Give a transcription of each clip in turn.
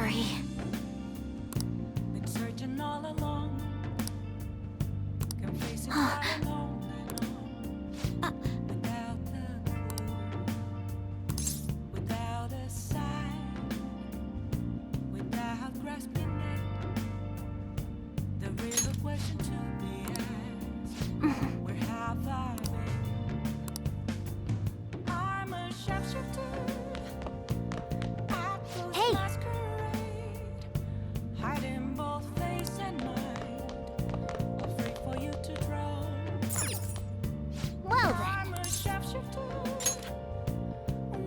sorry. Been searching all along. Can face it right alone. Without a clue. Without a sign. Without grasping it. The real question to be asked. Where have I been? I'm a sharpshooter. Hey! Hiding both face and mind, afraid for you to drown. Well then. I'm a sharpshooter.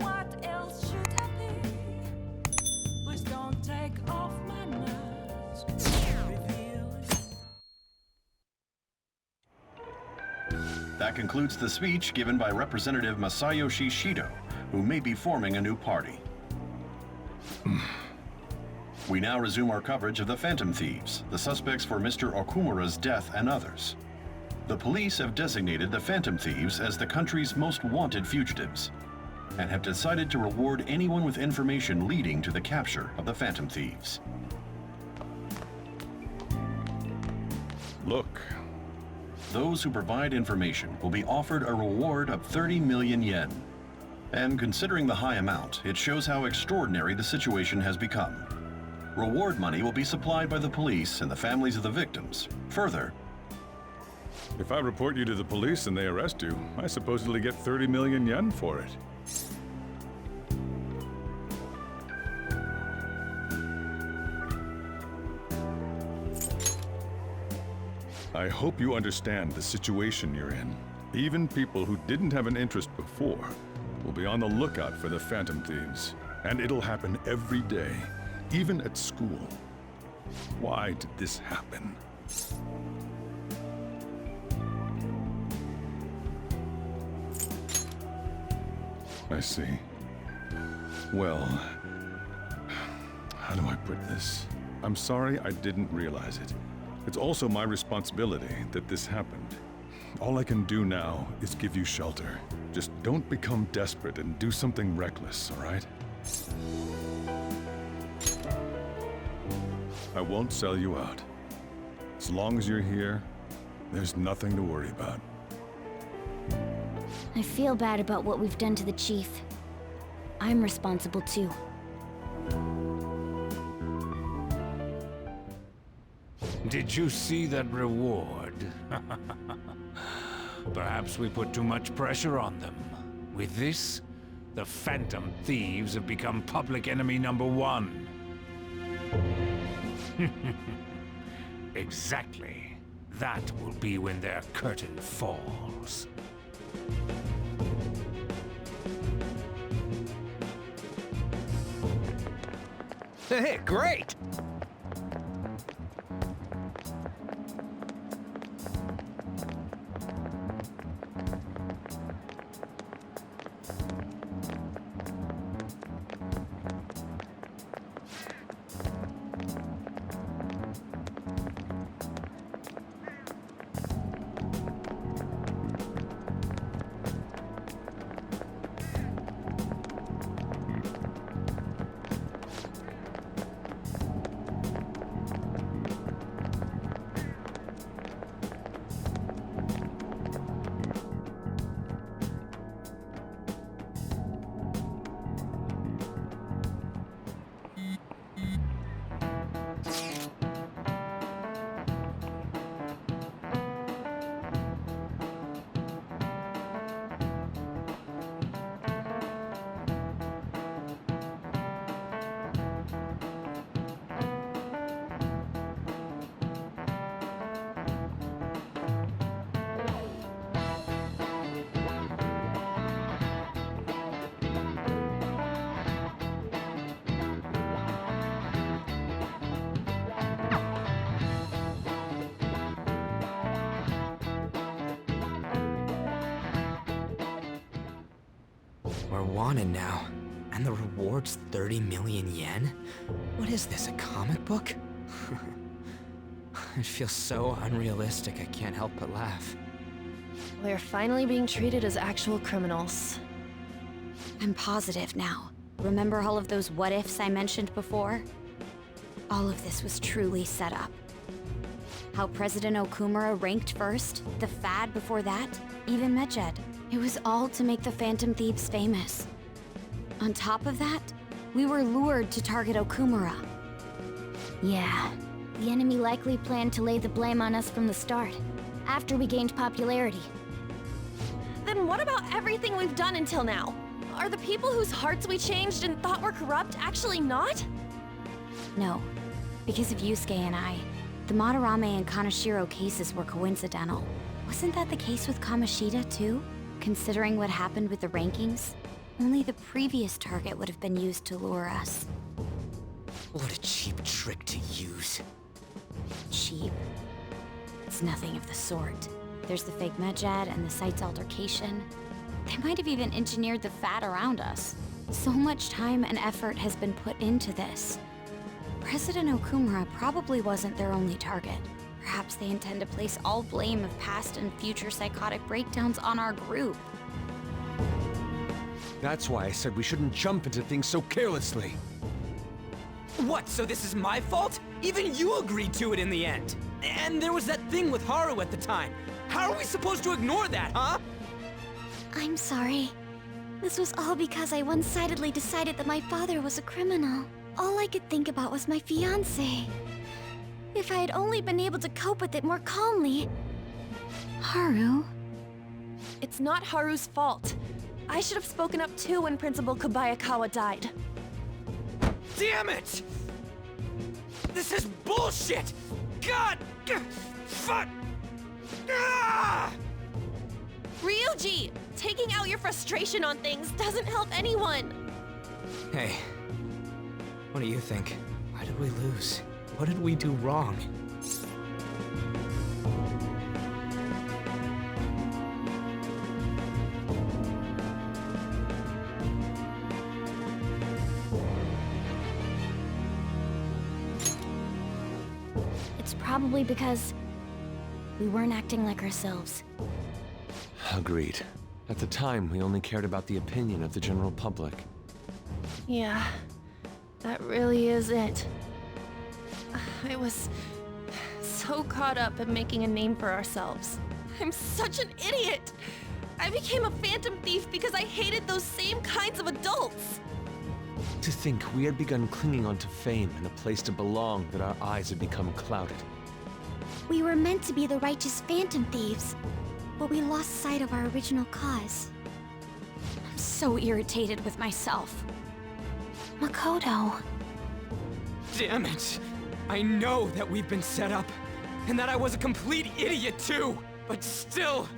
What else should I be? Please don't take off my mask. Reveal it. That concludes the speech given by Representative Masayoshi Shido, who may be forming a new party. We now resume our coverage of the Phantom Thieves, the suspects for Mr. Okumura's death and others. The police have designated the Phantom Thieves as the country's most wanted fugitives, and have decided to reward anyone with information leading to the capture of the Phantom Thieves. Look. Those who provide information will be offered a reward of 30 million yen. And considering the high amount, it shows how extraordinary the situation has become. Reward money will be supplied by the police and the families of the victims. Further, If I report you to the police and they arrest you, I supposedly get 30 million yen for it. I hope you understand the situation you're in. Even people who didn't have an interest before will be on the lookout for the Phantom Thieves. And it'll happen every day, even at school. Why did this happen? I see. Well, how do I put this? I'm sorry I didn't realize it. It's also my responsibility that this happened. All I can do now is give you shelter. Just don't become desperate and do something reckless, all right? I won't sell you out. As long as you're here, there's nothing to worry about. I feel bad about what we've done to the chief. I'm responsible too. Did you see that reward? Perhaps we put too much pressure on them. With this, the Phantom Thieves have become public enemy #1. Exactly. That will be when their curtain falls. Hey, great! We're wanted now, and the reward's 30 million yen? What is this, a comic book? It feels so unrealistic I can't help but laugh. We're finally being treated as actual criminals. I'm positive now. Remember all of those what-ifs I mentioned before? All of this was truly set up. How President Okumura ranked first, the Fad before that, even Medjed. It was all to make the Phantom Thieves famous. On top of that, we were lured to target Okumura. Yeah, the enemy likely planned to lay the blame on us from the start, after we gained popularity. Then what about everything we've done until now? Are the people whose hearts we changed and thought were corrupt actually not? No, because of Yusuke and I, the Madarame and Kaneshiro cases were coincidental. Wasn't that the case with Kamoshida too? Considering what happened with the rankings, only the previous target would have been used to lure us. What a cheap trick to use. Cheap? It's nothing of the sort. There's the fake Medjed and the site's altercation. They might have even engineered the Fat around us. So much time and effort has been put into this. President Okumura probably wasn't their only target. Perhaps they intend to place all blame of past and future psychotic breakdowns on our group. That's why I said we shouldn't jump into things so carelessly. What, so this is my fault? Even you agreed to it in the end. And there was that thing with Haru at the time. How are we supposed to ignore that, huh? I'm sorry. This was all because I one-sidedly decided that my father was a criminal. All I could think about was my fiancé. If I had only been able to cope with it more calmly. Haru? It's not Haru's fault. I should have spoken up too when Principal Kobayakawa died. Damn it! This is bullshit! God! Fuck! Ah! Ryuji! Taking out your frustration on things doesn't help anyone! Hey, what do you think? Why did we lose? What did we do wrong? It's probably because we weren't acting like ourselves. Agreed. At the time, we only cared about the opinion of the general public. Yeah, that really is it. I was so caught up in making a name for ourselves. I'm such an idiot! I became a phantom thief because I hated those same kinds of adults! To think we had begun clinging onto fame and a place to belong that our eyes had become clouded. We were meant to be the righteous Phantom Thieves, but we lost sight of our original cause. I'm so irritated with myself. Makoto. Damn it! I know that we've been set up, and that I was a complete idiot too! But still,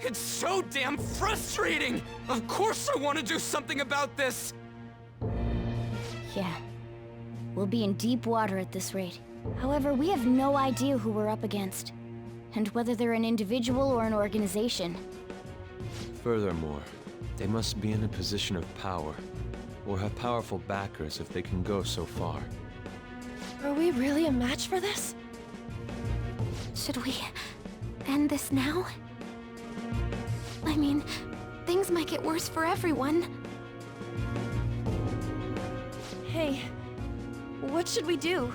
it's so damn frustrating! Of course I want to do something about this! Yeah. We'll be in deep water at this rate. However, we have no idea who we're up against, and whether they're an individual or an organization. Furthermore, they must be in a position of power, or have powerful backers if they can go so far. Are we really a match for this? Should we end this now? I mean, things might get worse for everyone. Hey, what should we do?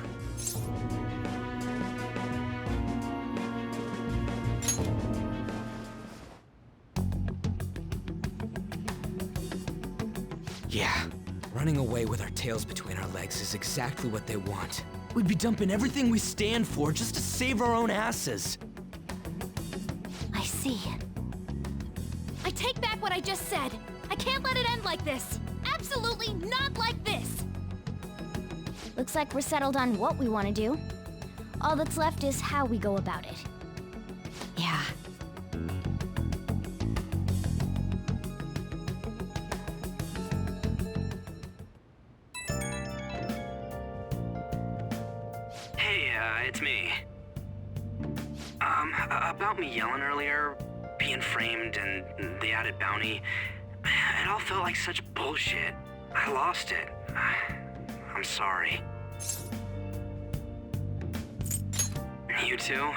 Yeah, running away with our tails between our legs is exactly what they want. We'd be dumping everything we stand for just to save our own asses. I see. I take back what I just said. I can't let it end like this. Absolutely not like this. Looks like we're settled on what we want to do. All that's left is how we go about it. Yeah. Hey, it's me. About me yelling earlier, being framed, and the added bounty, it all felt like such bullshit. I lost it. I'm sorry. You too?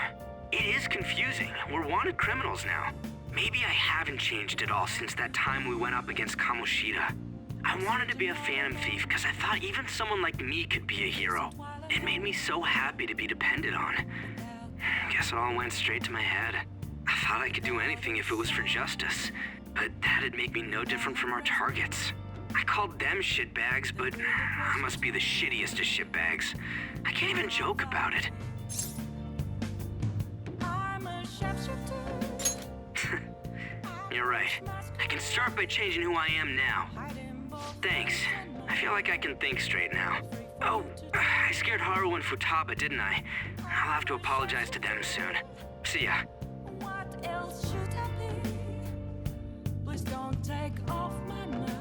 It is confusing. We're wanted criminals now. Maybe I haven't changed at all since that time we went up against Kamoshida. I wanted to be a phantom thief because I thought even someone like me could be a hero. It made me so happy to be depended on. Guess it all went straight to my head. I thought I could do anything if it was for justice, but that'd make me no different from our targets. I called them shitbags, but I must be the shittiest of shitbags. I can't even joke about it. I'm a sharpshooter. You're right. I can start by changing who I am now. Thanks. I feel like I can think straight now. Oh, I scared Haru and Futaba, didn't I? I'll have to apologize to them soon. See ya. What else should I be? Please don't take off my mask.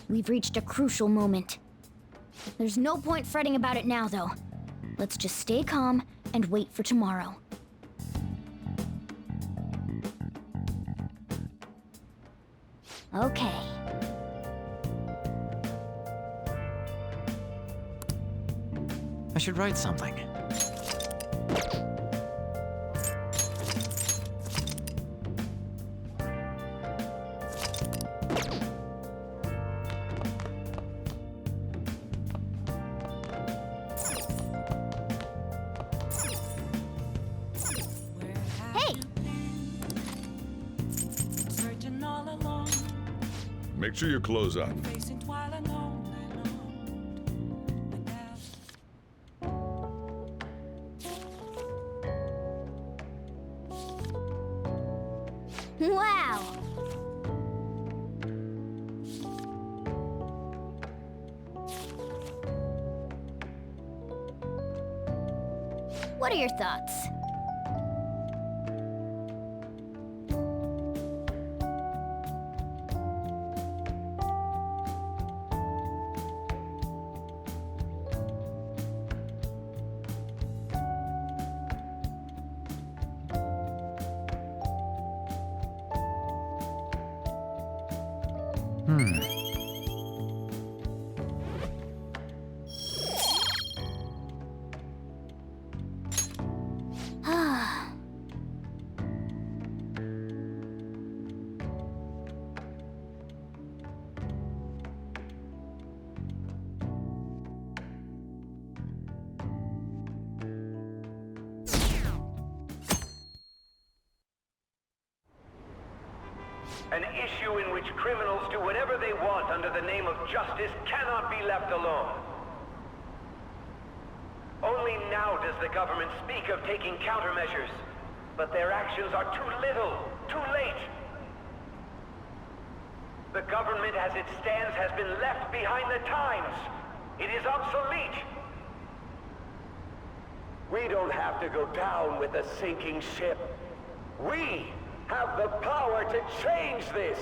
We've reached a crucial moment. There's no point fretting about it now, though. Let's just stay calm and wait for tomorrow. Okay. I should write something. Searching all along, Make sure your clothes on. facing while alone and Wow! What are your thoughts? An issue in which criminals do whatever they want under the name of justice cannot be left alone. Only now does the government speak of taking countermeasures, but their actions are too little, too late. The government as it stands has been left behind the times. It is obsolete. We don't have to go down with a sinking ship. We have the power to change this.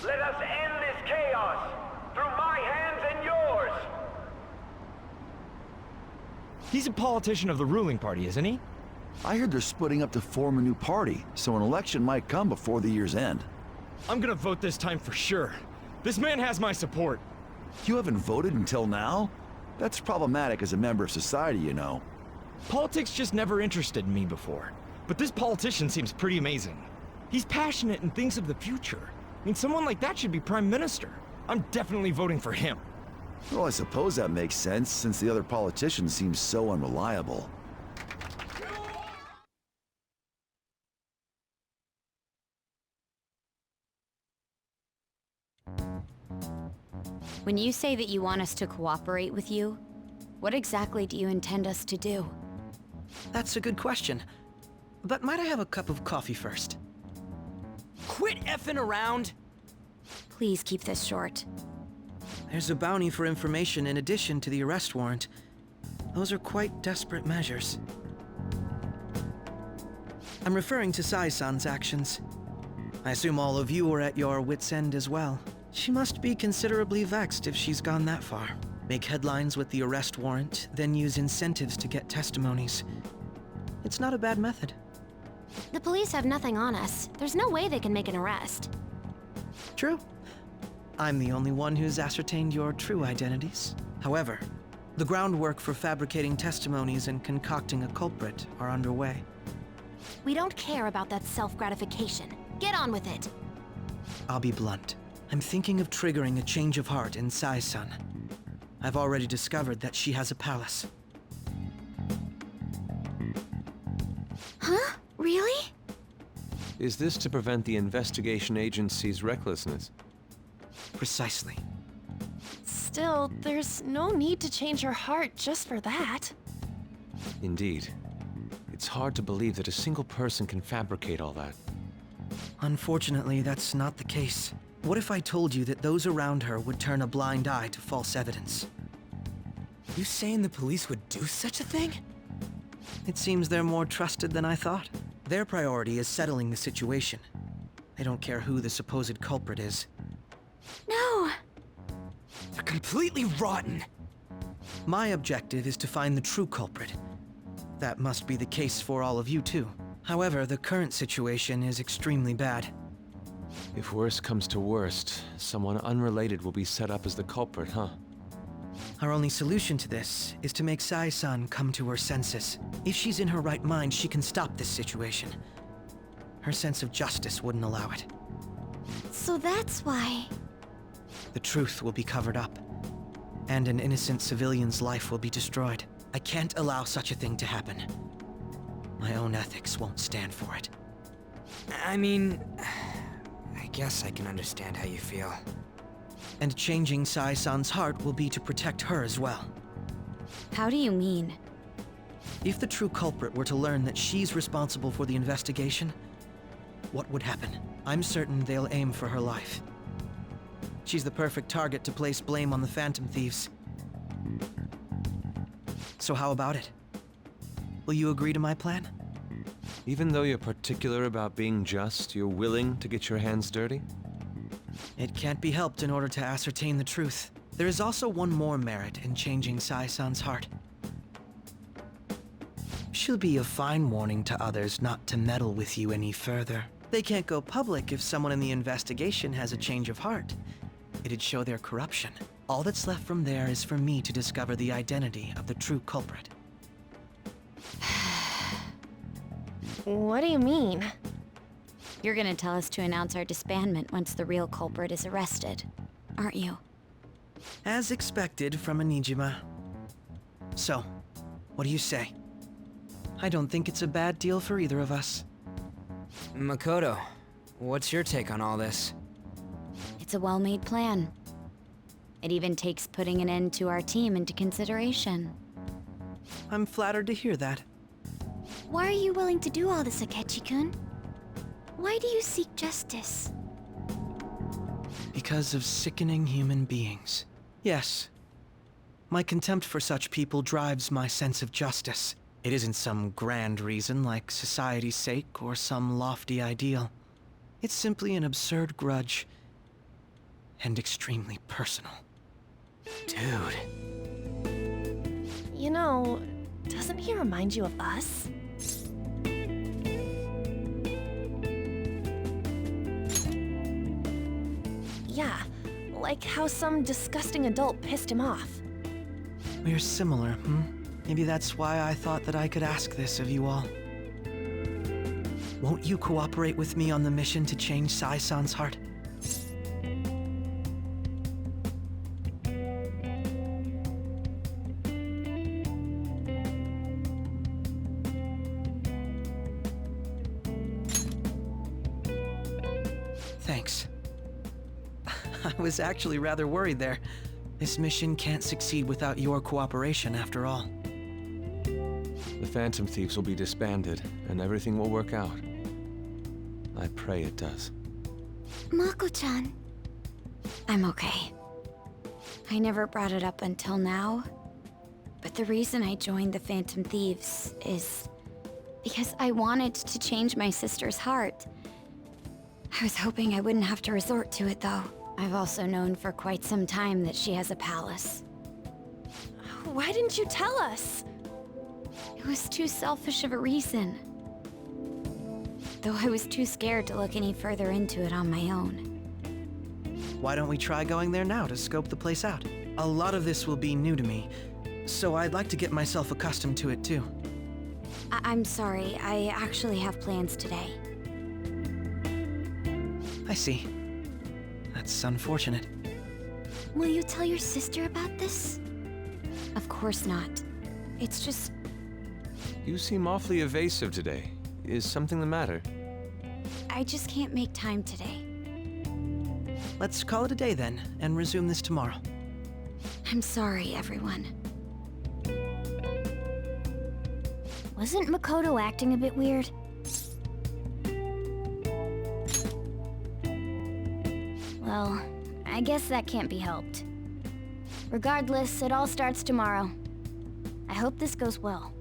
Let us end this chaos through my hands and yours. He's a politician of the ruling party, isn't he? I heard they're splitting up to form a new party, so an election might come before the year's end. I'm gonna vote this time for sure. This man has my support. You haven't voted until now? That's problematic as a member of society, you know. Politics just never interested me before. But this politician seems pretty amazing. He's passionate and thinks of the future. I mean, someone like that should be prime minister. I'm definitely voting for him. Well, I suppose that makes sense, since the other politician seems so unreliable. When you say that you want us to cooperate with you, what exactly do you intend us to do? That's a good question. But might I have a cup of coffee first? Quit effing around! Please keep this short. There's a bounty for information in addition to the arrest warrant. Those are quite desperate measures. I'm referring to Sai-san's actions. I assume all of you are at your wits' end as well. She must be considerably vexed if she's gone that far. Make headlines with the arrest warrant, then use incentives to get testimonies. It's not a bad method. The police have nothing on us. There's no way they can make an arrest. True. I'm the only one who's ascertained your true identities. However, the groundwork for fabricating testimonies and concocting a culprit are underway. We don't care about that self-gratification. Get on with it. I'll be blunt. I'm thinking of triggering a change of heart in Sai-san. I've already discovered that she has a palace. Huh? Really? Is this to prevent the investigation agency's recklessness? Precisely. Still, there's no need to change her heart just for that. Indeed. It's hard to believe that a single person can fabricate all that. Unfortunately, that's not the case. What if I told you that those around her would turn a blind eye to false evidence? You saying the police would do such a thing? It seems they're more trusted than I thought. Their priority is settling the situation. They don't care who the supposed culprit is. No! They're completely rotten! My objective is to find the true culprit. That must be the case for all of you too. However, the current situation is extremely bad. If worst comes to worst, someone unrelated will be set up as the culprit, huh? Our only solution to this is to make Sai-san come to her senses. If she's in her right mind, she can stop this situation. Her sense of justice wouldn't allow it. So that's why... The truth will be covered up, and an innocent civilian's life will be destroyed. I can't allow such a thing to happen. My own ethics won't stand for it. I mean... I guess I can understand how you feel. And changing Sai-san's heart will be to protect her as well. How do you mean? If the true culprit were to learn that she's responsible for the investigation, what would happen? I'm certain they'll aim for her life. She's the perfect target to place blame on the Phantom Thieves. So how about it? Will you agree to my plan? Even though you're particular about being just, you're willing to get your hands dirty? It can't be helped in order to ascertain the truth. There is also one more merit in changing Sai-san's heart. She'll be a fine warning to others not to meddle with you any further. They can't go public if someone in the investigation has a change of heart. It'd show their corruption. All that's left from there is for me to discover the identity of the true culprit. What do you mean? You're gonna tell us to announce our disbandment once the real culprit is arrested, aren't you? As expected from a Niijima. So, what do you say? I don't think it's a bad deal for either of us. Makoto, what's your take on all this? It's a well-made plan. It even takes putting an end to our team into consideration. I'm flattered to hear that. Why are you willing to do all this, Akechi-kun? Why do you seek justice? Because of sickening human beings. Yes. My contempt for such people drives my sense of justice. It isn't some grand reason like society's sake or some lofty ideal. It's simply an absurd grudge. And extremely personal. Dude. You know, doesn't he remind you of us? Yeah, like how some disgusting adult pissed him off. We're similar, Maybe that's why I thought that I could ask this of you all. Won't you cooperate with me on the mission to change Sai-san's heart? Thanks. I was actually rather worried there. This mission can't succeed without your cooperation, after all. The Phantom Thieves will be disbanded, and everything will work out. I pray it does. Mako-chan. I'm okay. I never brought it up until now, but the reason I joined the Phantom Thieves is because I wanted to change my sister's heart. I was hoping I wouldn't have to resort to it, though. I've also known for quite some time that she has a palace. Why didn't you tell us? It was too selfish of a reason. Though I was too scared to look any further into it on my own. Why don't we try going there now to scope the place out? A lot of this will be new to me, so I'd like to get myself accustomed to it too. I'm sorry, I actually have plans today. I see. That's unfortunate. Will you tell your sister about this? Of course not. It's just... You seem awfully evasive today. Is something the matter? I just can't make time today. Let's call it a day then, and resume this tomorrow. I'm sorry, everyone. Wasn't Makoto acting a bit weird? Well, I guess that can't be helped. Regardless, it all starts tomorrow. I hope this goes well.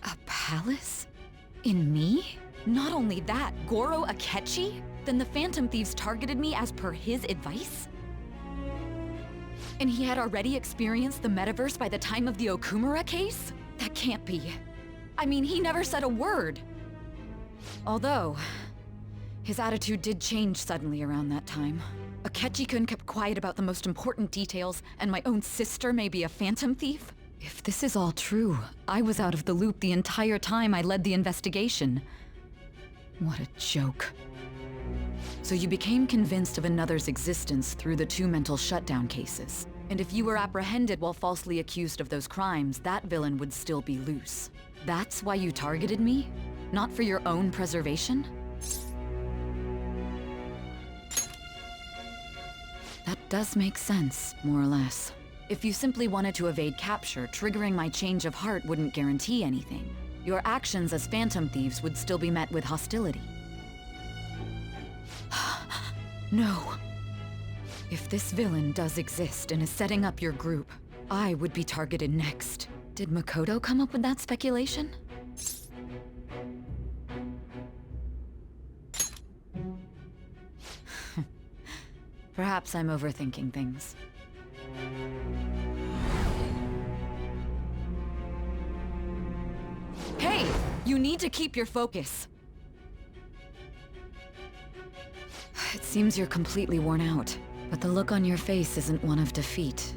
A palace? In me? Not only that, Goro Akechi? Then the Phantom Thieves targeted me as per his advice? And he had already experienced the metaverse by the time of the Okumura case? That can't be. I mean, he never said a word. Although, his attitude did change suddenly around that time. Akechi-kun kept quiet about the most important details, and my own sister may be a Phantom Thief? If this is all true, I was out of the loop the entire time I led the investigation. What a joke. So you became convinced of another's existence through the 2 mental shutdown cases. And if you were apprehended while falsely accused of those crimes, that villain would still be loose. That's why you targeted me? Not for your own preservation? That does make sense, more or less. If you simply wanted to evade capture, triggering my change of heart wouldn't guarantee anything. Your actions as Phantom Thieves would still be met with hostility. No. If this villain does exist and is setting up your group, I would be targeted next. Did Makoto come up with that speculation? Perhaps I'm overthinking things. Hey! You need to keep your focus. It seems you're completely worn out, but the look on your face isn't one of defeat.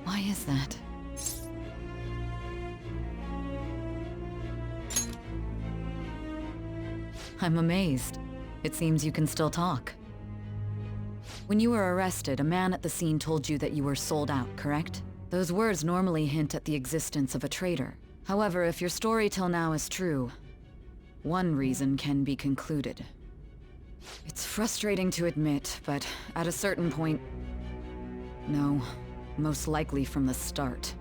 Why is that? I'm amazed. It seems you can still talk. When you were arrested, a man at the scene told you that you were sold out, correct? Those words normally hint at the existence of a traitor. However, if your story till now is true, one reason can be concluded. It's frustrating to admit, but at a certain point... No, most likely from the start.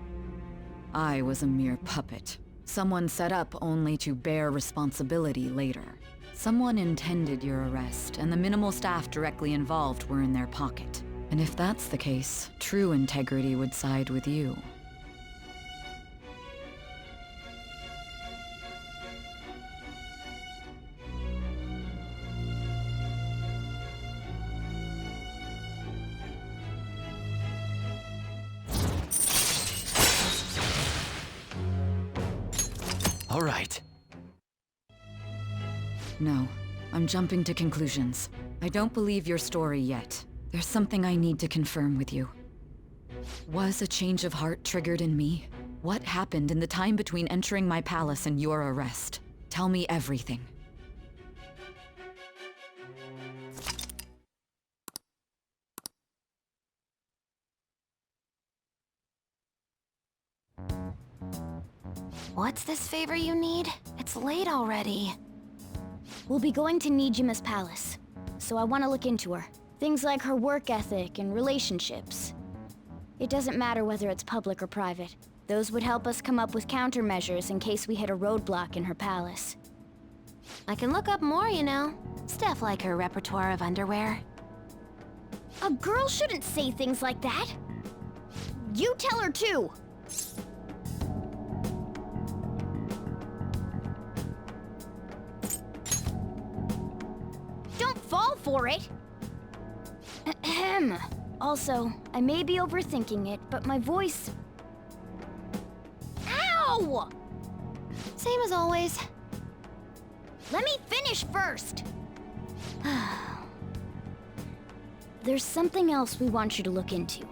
I was a mere puppet. Someone set up only to bear responsibility later. Someone intended your arrest, and the minimal staff directly involved were in their pocket. And if that's the case, true integrity would side with you. All right. No, I'm jumping to conclusions. I don't believe your story yet. There's something I need to confirm with you. Was a change of heart triggered in me? What happened in the time between entering my palace and your arrest? Tell me everything. What's this favor you need? It's late already. We'll be going to Niijima's palace, so I want to look into her. Things like her work ethic and relationships. It doesn't matter whether it's public or private. Those would help us come up with countermeasures in case we hit a roadblock in her palace. I can look up more, you know. Stuff like her repertoire of underwear. A girl shouldn't say things like that. You tell her too. Don't fall for it. Ahem. Also, I may be overthinking it, but my voice... Ow! Same as always. Let me finish first. There's something else we want you to look into.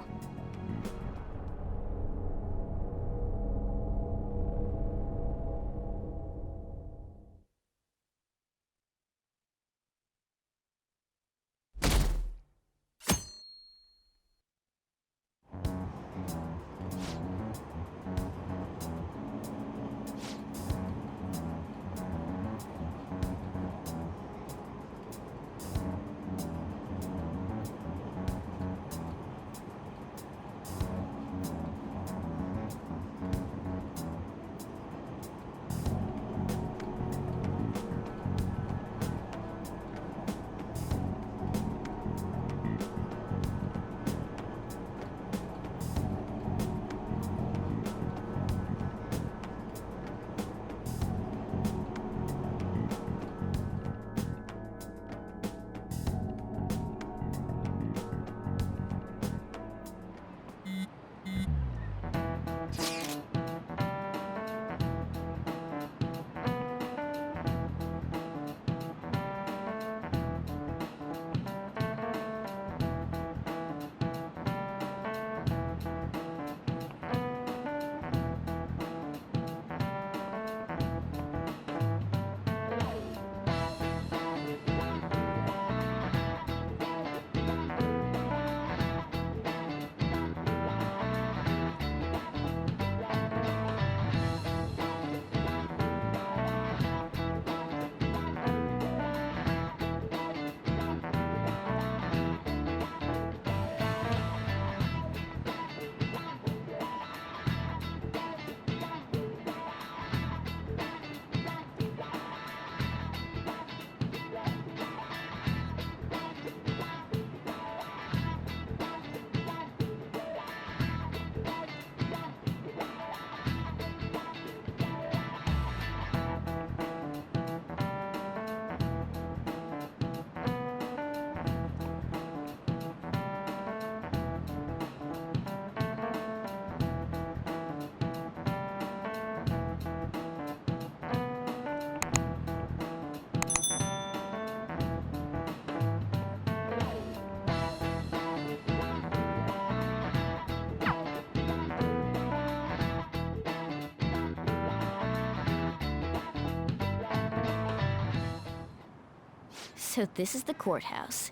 So this is the courthouse.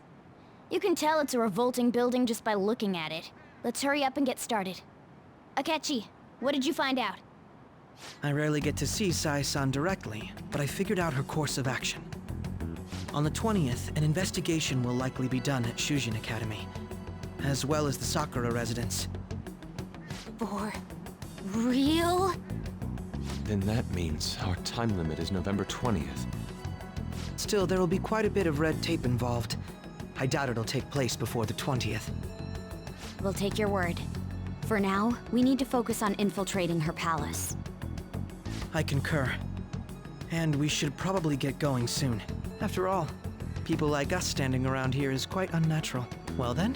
You can tell it's a revolting building just by looking at it. Let's hurry up and get started. Akechi, what did you find out? I rarely get to see Sai-san directly, but I figured out her course of action. On the 20th, an investigation will likely be done at Shujin Academy, as well as the Sakura residence. For real? Then that means our time limit is November 20th. Still, there will be quite a bit of red tape involved. I doubt it'll take place before the 20th. We'll take your word. For now, we need to focus on infiltrating her palace. I concur. And we should probably get going soon. After all, people like us standing around here is quite unnatural. Well then?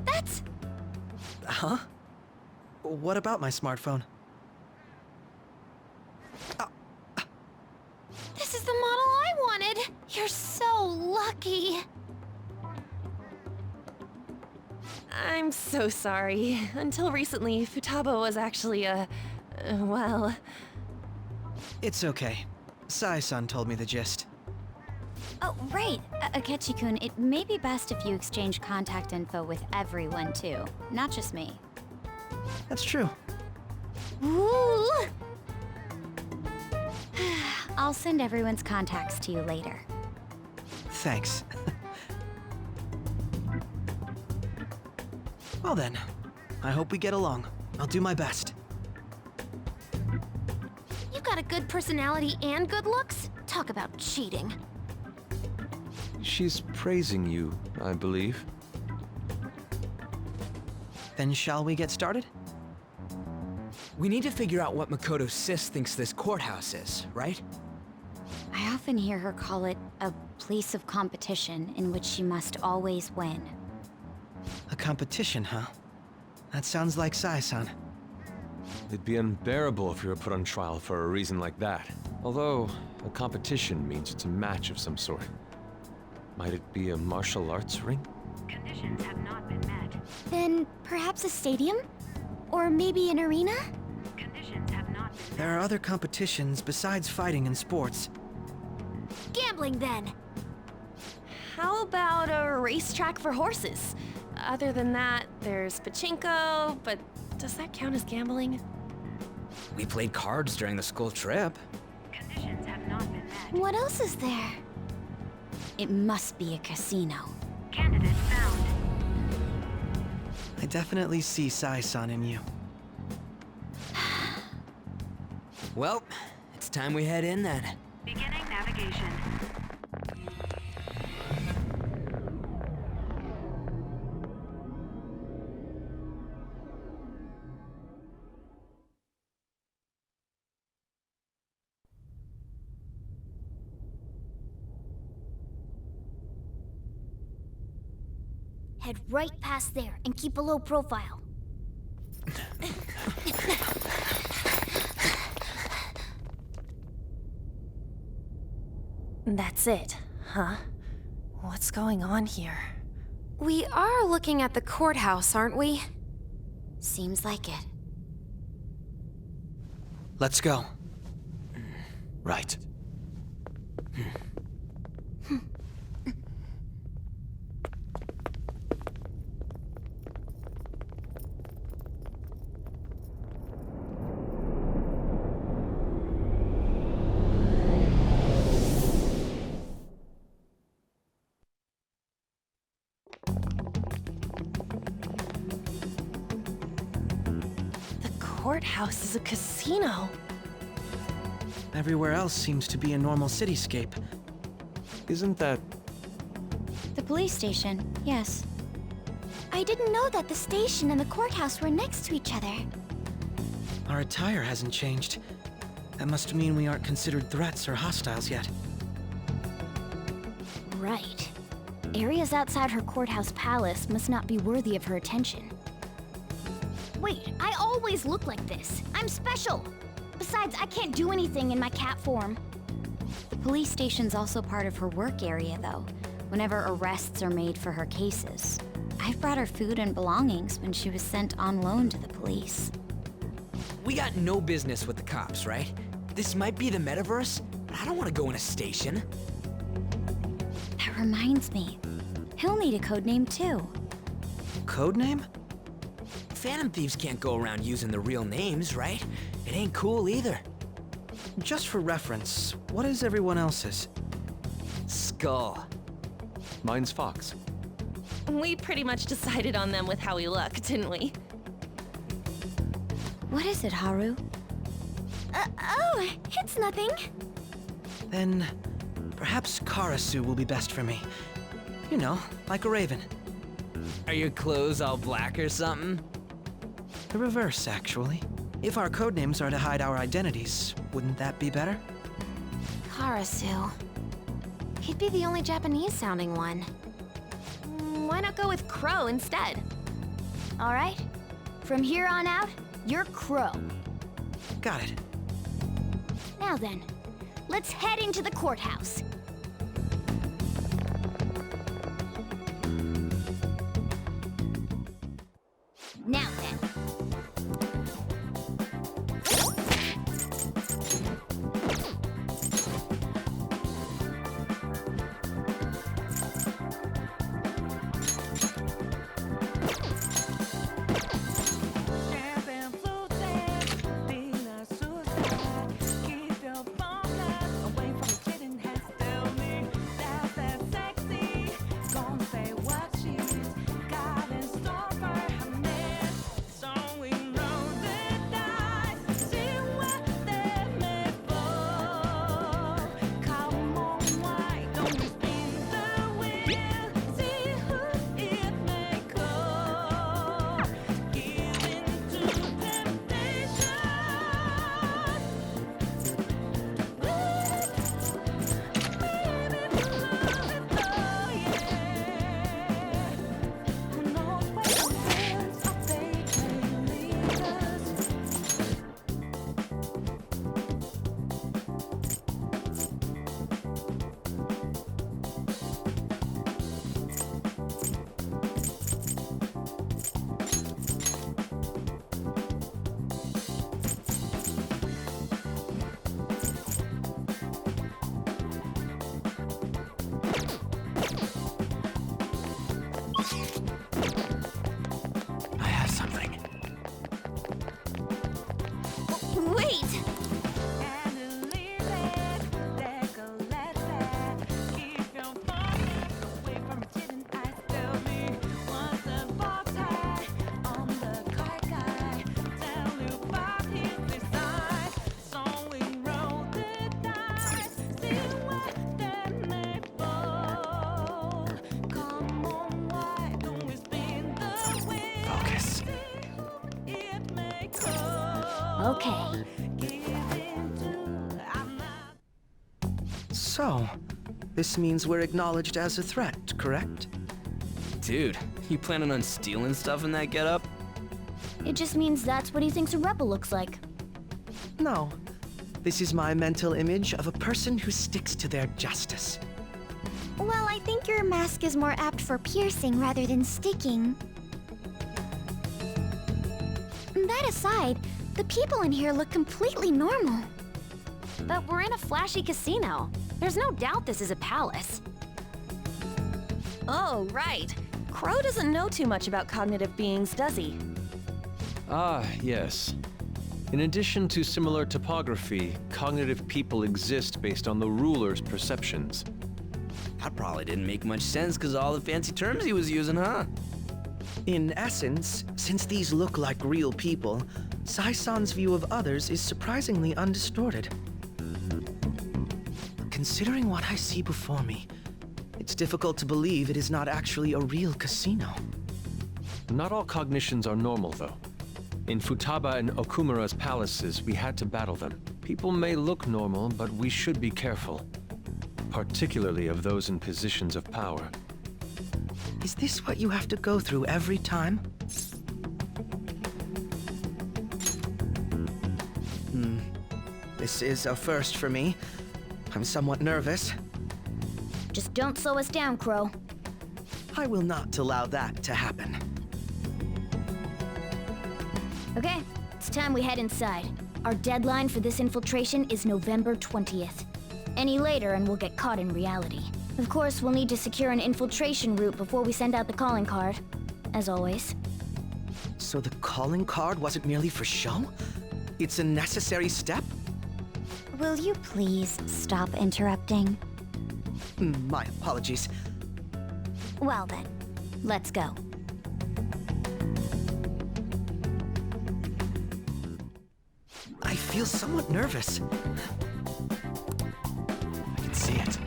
That's... Huh? What about my smartphone? This is the model I wanted! You're so lucky! I'm so sorry. Until recently, Futaba was actually well... It's okay. Sai-san told me the gist. Oh, right. Akechi-kun, it may be best if you exchange contact info with everyone, too. Not just me. That's true. Ooh! I'll send everyone's contacts to you later. Thanks. Well then, I hope we get along. I'll do my best. You got a good personality and good looks? Talk about cheating. She's praising you, I believe. Then shall we get started? We need to figure out what Makoto Sis thinks this courthouse is, right? I often hear her call it a place of competition in which she must always win. A competition, huh? That sounds like Sai-san. It'd be unbearable if you were put on trial for a reason like that. Although, a competition means it's a match of some sort. Might it be a martial arts ring? Conditions have not been met. Then perhaps a stadium? Or maybe an arena? Conditions have not been met. There are other competitions besides fighting and sports. Gambling, then. How about a racetrack for horses? Other than that, there's pachinko, but does that count as gambling? We played cards during the school trip. Conditions have not been met. What else is there? It must be a casino. Candidate found. I definitely see Sai-san in you. Well, it's time we head in then. Beginning navigation. Head right past there and keep a low profile. That's it, huh? What's going on here? We are looking at the courthouse, aren't we? Seems like it. Let's go. Right. Courthouse is a casino. Everywhere else seems to be a normal cityscape. Isn't that... The police station, yes. I didn't know that the station and the courthouse were next to each other. Our attire hasn't changed. That must mean we aren't considered threats or hostiles yet. Right. Areas outside her courthouse palace must not be worthy of her attention. Wait, I always look like this. I'm special. Besides, I can't do anything in my cat form. The police station's also part of her work area, though, whenever arrests are made for her cases. I've brought her food and belongings when she was sent on loan to the police. We got no business with the cops, right? This might be the metaverse, but I don't want to go in a station. That reminds me. He'll need a code name, too. Code name? Phantom Thieves can't go around using the real names, right? It ain't cool either. Just for reference, what is everyone else's? Skull. Mine's Fox. We pretty much decided on them with how we look, didn't we? What is it, Haru? Oh, it's nothing. Then, perhaps Karasu will be best for me. You know, like a raven. Are your clothes all black or something? The reverse, actually. If our codenames are to hide our identities, wouldn't that be better? Karasu. He'd be the only Japanese-sounding one. Why not go with Crow instead? All right. From here on out, you're Crow. Got it. Now then, let's head into the courthouse. Now then. Okay. So, this means we're acknowledged as a threat, correct? Dude, you planning on stealing stuff in that getup? It just means that's what he thinks a rebel looks like. No. This is my mental image of a person who sticks to their justice. Well, I think your mask is more apt for piercing rather than sticking. That aside, the people in here look completely normal. But we're in a flashy casino. There's no doubt this is a palace. Oh, right. Crow doesn't know too much about cognitive beings, does he? Ah, yes. In addition to similar topography, cognitive people exist based on the ruler's perceptions. That probably didn't make much sense because of all the fancy terms he was using, huh? In essence, since these look like real people, Sai-san's view of others is surprisingly undistorted. Considering what I see before me, it's difficult to believe it is not actually a real casino. Not all cognitions are normal, though. In Futaba and Okumura's palaces, we had to battle them. People may look normal, but we should be careful. Particularly of those in positions of power. Is this what you have to go through every time? This is a first for me. I'm somewhat nervous. Just don't slow us down, Crow. I will not allow that to happen. Okay, it's time we head inside. Our deadline for this infiltration is November 20th. Any later and we'll get caught in reality. Of course, we'll need to secure an infiltration route before we send out the calling card. As always. So the calling card wasn't merely for show? It's a necessary step? Will you please stop interrupting? My apologies. Well then, let's go. I feel somewhat nervous. I can see it.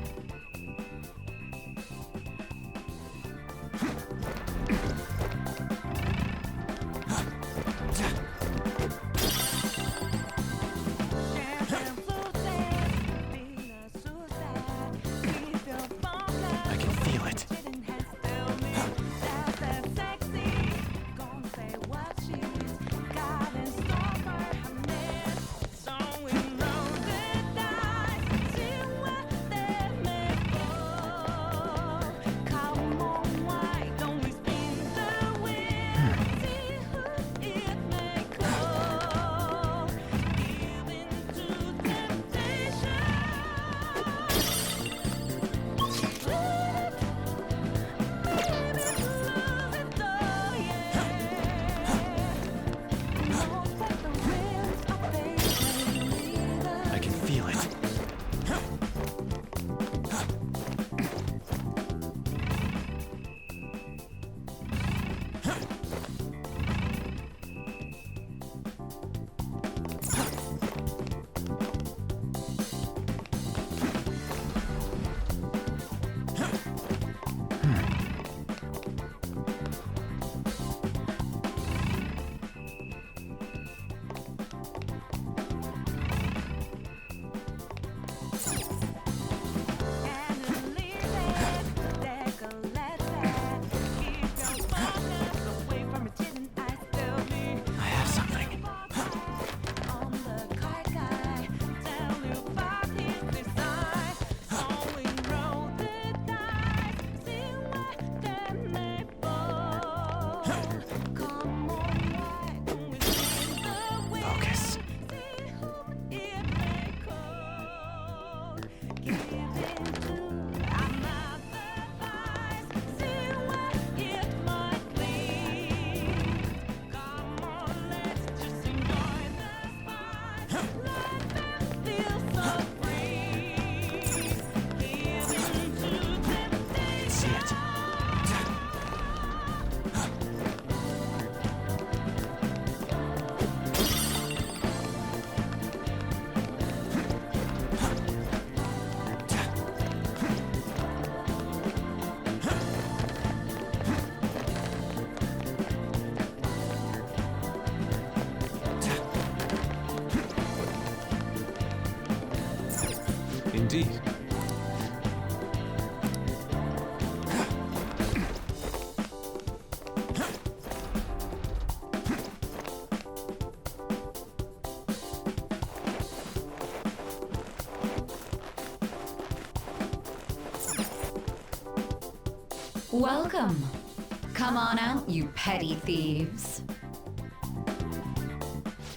Welcome. Come on out, you petty thieves.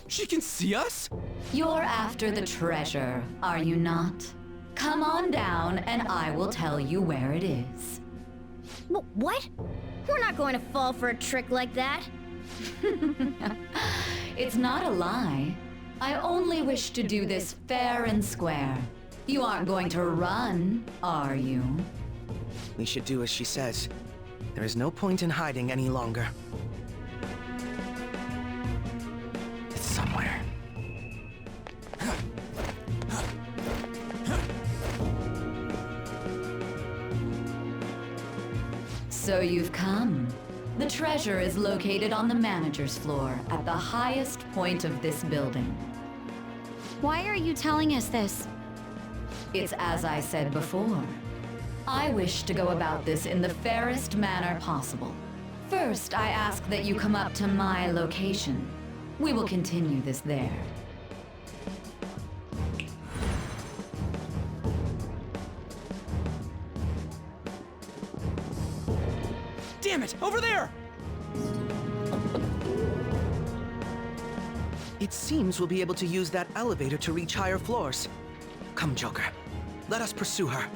She can see us? You're after the treasure, are you not? Come on down and I will tell you where it is. What? We're not going to fall for a trick like that. It's not a lie. I only wish to do this fair and square. You aren't going to run, are you? We should do as she says. There is no point in hiding any longer. It's somewhere. So you've come. The treasure is located on the manager's floor at the highest point of this building. Why are you telling us this? It's as I said before. I wish to go about this in the fairest manner possible. First, I ask that you come up to my location. We will continue this there. Damn it! Over there! It seems we'll be able to use that elevator to reach higher floors. Come, Joker. Let us pursue her.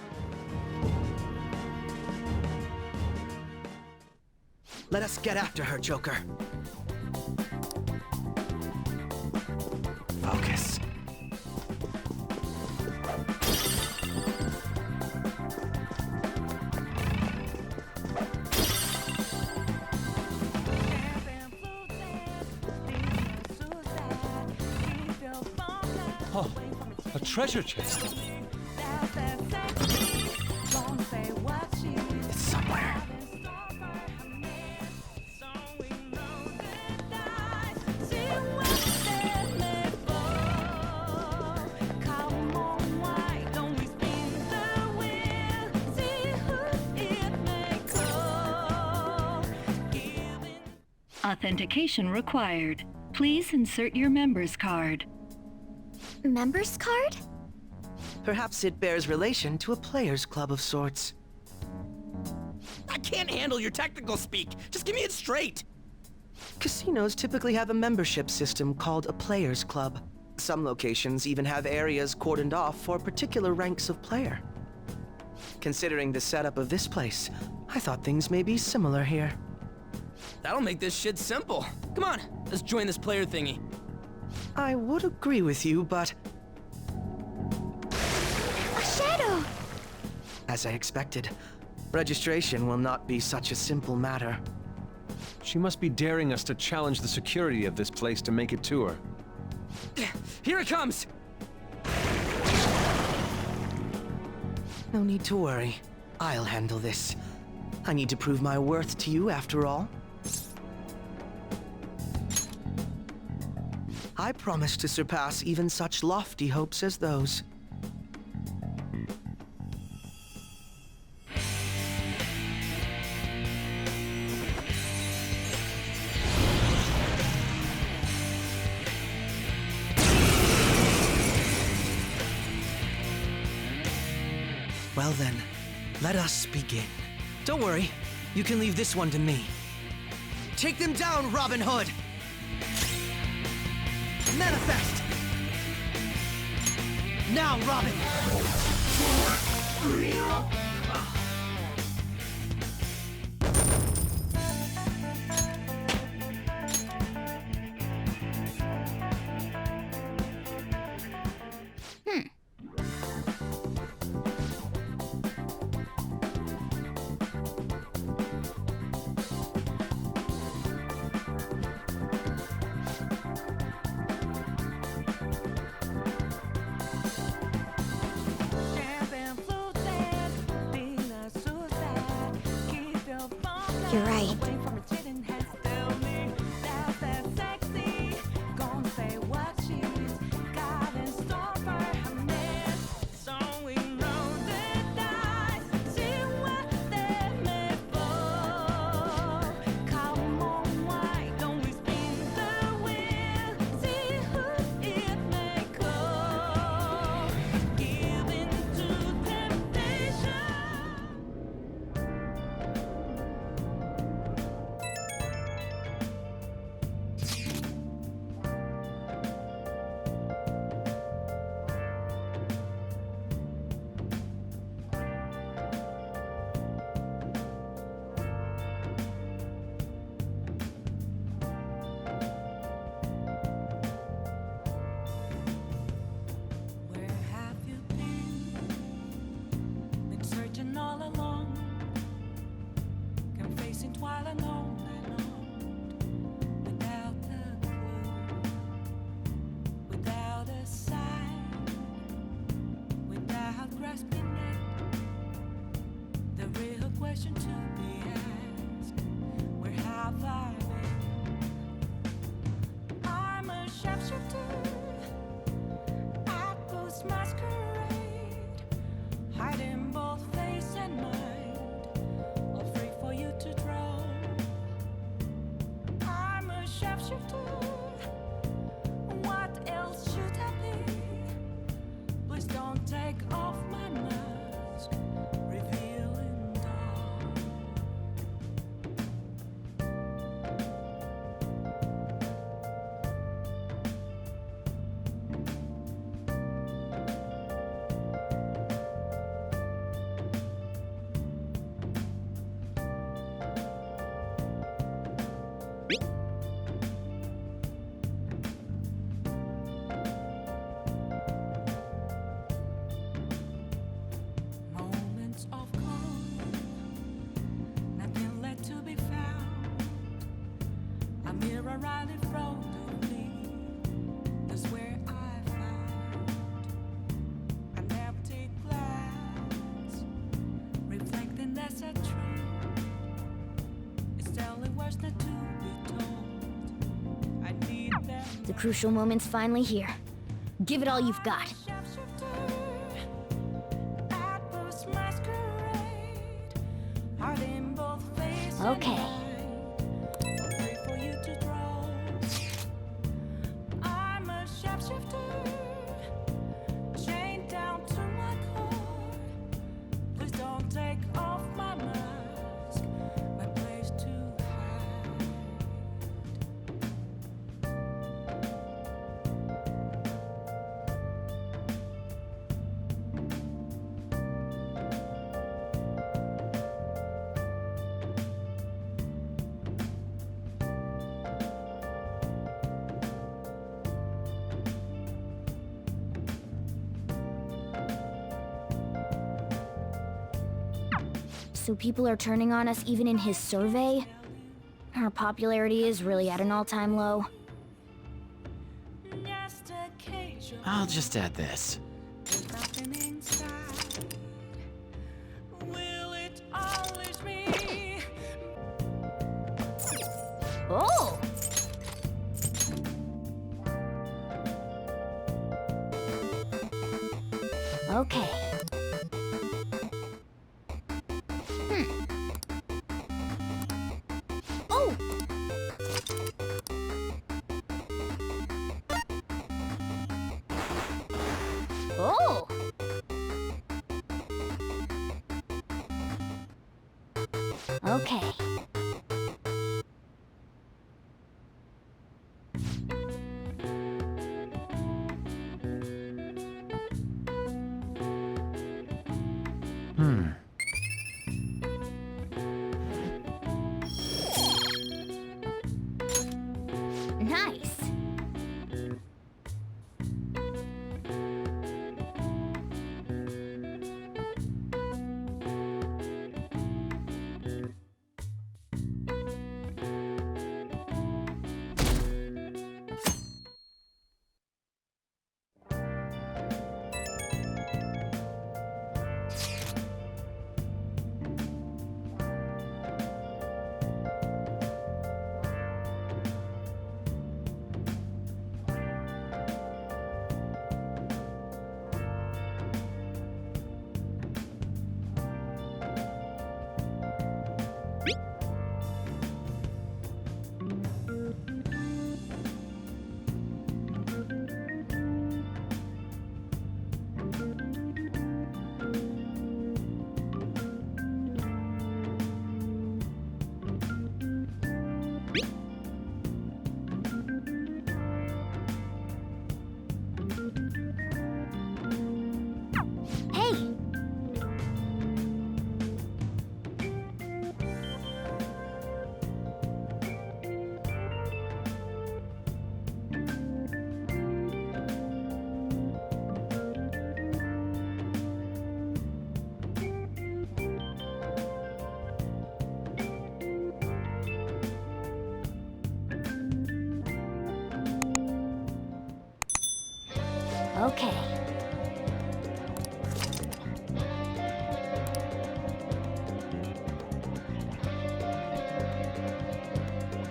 Let us get after her, Joker. Focus. Oh, a treasure chest. It's somewhere. Authentication required. Please insert your member's card. Member's card? Perhaps it bears relation to a players' club of sorts. I can't handle your technical speak. Just give me it straight. Casinos typically have a membership system called a players' club. Some locations even have areas cordoned off for particular ranks of player. Considering the setup of this place, I thought things may be similar here. That'll make this shit simple. Come on, let's join this player thingy. I would agree with you, but... A shadow! As I expected, registration will not be such a simple matter. She must be daring us to challenge the security of this place to make it to her. Here it comes! No need to worry. I'll handle this. I need to prove my worth to you, after all. I promise to surpass even such lofty hopes as those. Well then, let us begin. Don't worry, you can leave this one to me. Take them down, Robin Hood! Manifest! Now, Robin! You're right. question to be asked. Where have I been? I'm a sharpshooter at Post Masquerade, hiding both face and mind, all free for you to draw. I'm a sharpshooter. What else should I be? Please don't take off my mask, revealing dawn. Moments of calm, nothing left to be found. A mirror right in front of me, that's where I found an empty glass, reflecting that's a truth. It's telling words not to be told. I need them. The crucial moment's finally here. Give it all you've got. Okay. I'm a sharpshooter, chained down to my core. Please don't take off my mask, my place to hide. So people are turning on us even in his survey? Our popularity is really at an all-time low. I'll just add this. Oh! Okay. Oh! Oh! Okay. Nice. Okay.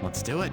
Let's do it.